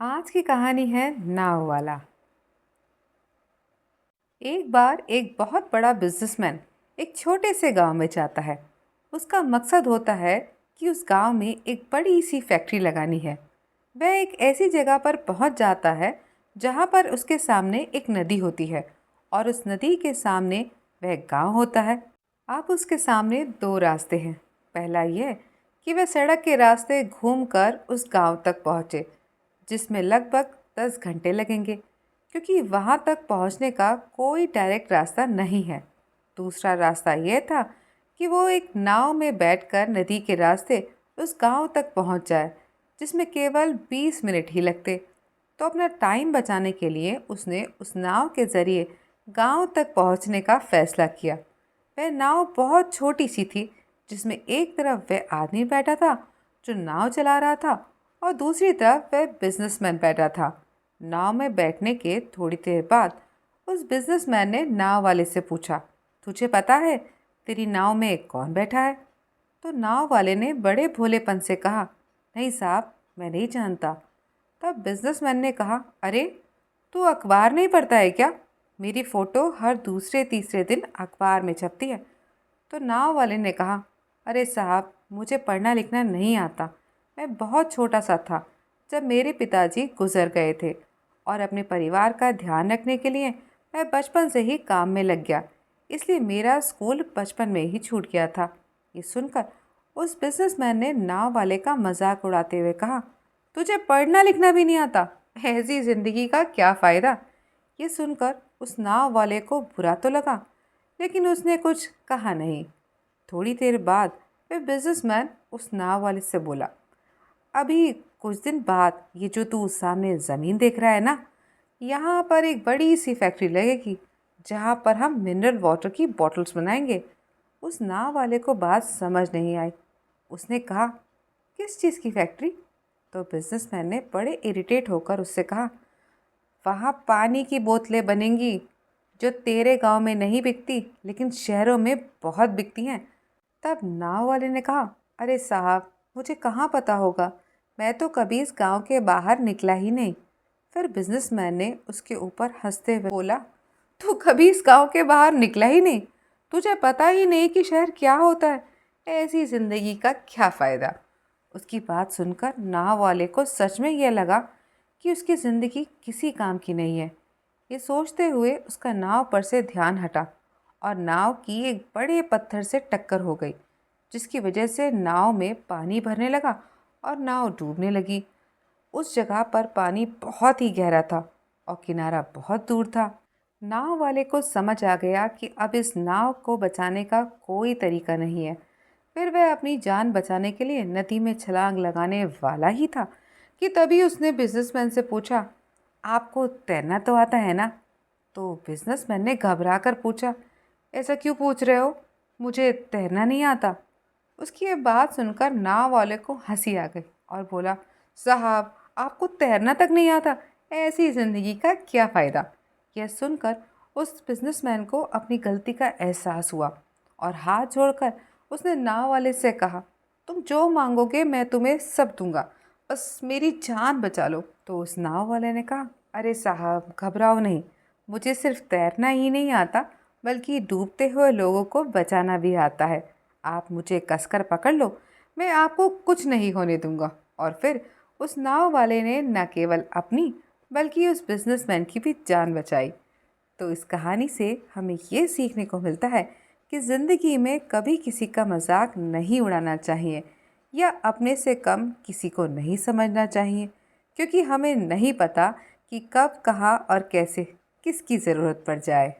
आज की कहानी है नाव वाला। एक बार एक बहुत बड़ा बिजनेसमैन एक छोटे से गांव में जाता है। उसका मकसद होता है कि उस गांव में एक बड़ी सी फैक्ट्री लगानी है। वह एक ऐसी जगह पर पहुंच जाता है जहां पर उसके सामने एक नदी होती है और उस नदी के सामने वह गांव होता है। अब उसके सामने दो रास्ते हैं। पहला यह कि वह सड़क के रास्ते घूमकर उस गांव तक पहुंचे, जिसमें लगभग 10 घंटे लगेंगे, क्योंकि वहां तक पहुंचने का कोई डायरेक्ट रास्ता नहीं है। दूसरा रास्ता यह था कि वो एक नाव में बैठकर नदी के रास्ते उस गांव तक पहुंच जाए, जिसमें केवल 20 मिनट ही लगते। तो अपना टाइम बचाने के लिए उसने उस नाव के ज़रिए गांव तक पहुंचने का फैसला किया। वह नाव बहुत छोटी सी थी, जिसमें एक तरफ वह आदमी बैठा था जो नाव चला रहा था और दूसरी तरफ वह बिजनेसमैन बैठा था। नाव में बैठने के थोड़ी देर बाद उस बिजनेसमैन ने नाव वाले से पूछा, तुझे पता है तेरी नाव में कौन बैठा है? तो नाव वाले ने बड़े भोलेपन से कहा, नहीं साहब, मैं नहीं जानता। तब बिजनेसमैन ने कहा, अरे तू अखबार नहीं पढ़ता है क्या? मेरी फ़ोटो हर दूसरे तीसरे दिन अखबार में छपती है। तो नाव वाले ने कहा, अरे साहब, मुझे पढ़ना लिखना नहीं आता। मैं बहुत छोटा सा था जब मेरे पिताजी गुजर गए थे और अपने परिवार का ध्यान रखने के लिए मैं बचपन से ही काम में लग गया, इसलिए मेरा स्कूल बचपन में ही छूट गया था। ये सुनकर उस बिजनेसमैन ने नाव वाले का मजाक उड़ाते हुए कहा, तुझे पढ़ना लिखना भी नहीं आता, ऐसी ज़िंदगी का क्या फ़ायदा? ये सुनकर उस नाव वाले को बुरा तो लगा, लेकिन उसने कुछ कहा नहीं। थोड़ी देर बाद वह बिजनेसमैन उस नाव वाले से बोला, अभी कुछ दिन बाद ये जो तू सामने ज़मीन देख रहा है ना, यहाँ पर एक बड़ी सी फैक्ट्री लगेगी जहाँ पर हम मिनरल वाटर की बॉटल्स बनाएंगे। उस नाव वाले को बात समझ नहीं आई। उसने कहा, किस चीज़ की फैक्ट्री? तो बिजनेसमैन ने बड़े इरिटेट होकर उससे कहा, वहाँ पानी की बोतलें बनेंगी जो तेरे गांव में नहीं बिकती लेकिन शहरों में बहुत बिकती हैं। तब नाव वाले ने कहा, अरे साहब, मुझे कहाँ पता होगा, मैं तो कभी इस गांव के बाहर निकला ही नहीं। फिर बिजनेसमैन ने उसके ऊपर हंसते हुए बोला, तू कभी इस गांव के बाहर निकला ही नहीं, तुझे पता ही नहीं कि शहर क्या होता है, ऐसी ज़िंदगी का क्या फ़ायदा? उसकी बात सुनकर नाव वाले को सच में यह लगा कि उसकी ज़िंदगी किसी काम की नहीं है। ये सोचते हुए उसका नाव पर से ध्यान हटा और नाव की एक बड़े पत्थर से टक्कर हो गई, जिसकी वजह से नाव में पानी भरने लगा और नाव डूबने लगी। उस जगह पर पानी बहुत ही गहरा था और किनारा बहुत दूर था। नाव वाले को समझ आ गया कि अब इस नाव को बचाने का कोई तरीका नहीं है। फिर वह अपनी जान बचाने के लिए नदी में छलांग लगाने वाला ही था कि तभी उसने बिजनेसमैन से पूछा, आपको तैरना तो आता है ना? तो बिजनेसमैन ने घबरा कर पूछा, ऐसा क्यों पूछ रहे हो? मुझे तैरना नहीं आता। उसकी ये बात सुनकर नाव वाले को हंसी आ गई और बोला, साहब, आपको तैरना तक नहीं आता, ऐसी ज़िंदगी का क्या फ़ायदा? यह सुनकर उस बिजनेसमैन को अपनी गलती का एहसास हुआ और हाथ जोड़कर उसने नाव वाले से कहा, तुम जो मांगोगे मैं तुम्हें सब दूंगा, बस मेरी जान बचा लो। तो उस नाव वाले ने कहा, अरे साहब, घबराओ नहीं, मुझे सिर्फ तैरना ही नहीं आता बल्कि डूबते हुए लोगों को बचाना भी आता है। आप मुझे कसकर पकड़ लो, मैं आपको कुछ नहीं होने दूंगा। और फिर उस नाव वाले ने न केवल अपनी बल्कि उस बिजनेसमैन की भी जान बचाई। तो इस कहानी से हमें ये सीखने को मिलता है कि ज़िंदगी में कभी किसी का मजाक नहीं उड़ाना चाहिए या अपने से कम किसी को नहीं समझना चाहिए, क्योंकि हमें नहीं पता कि कब, कहाँ और कैसे किसकी ज़रूरत पड़ जाए।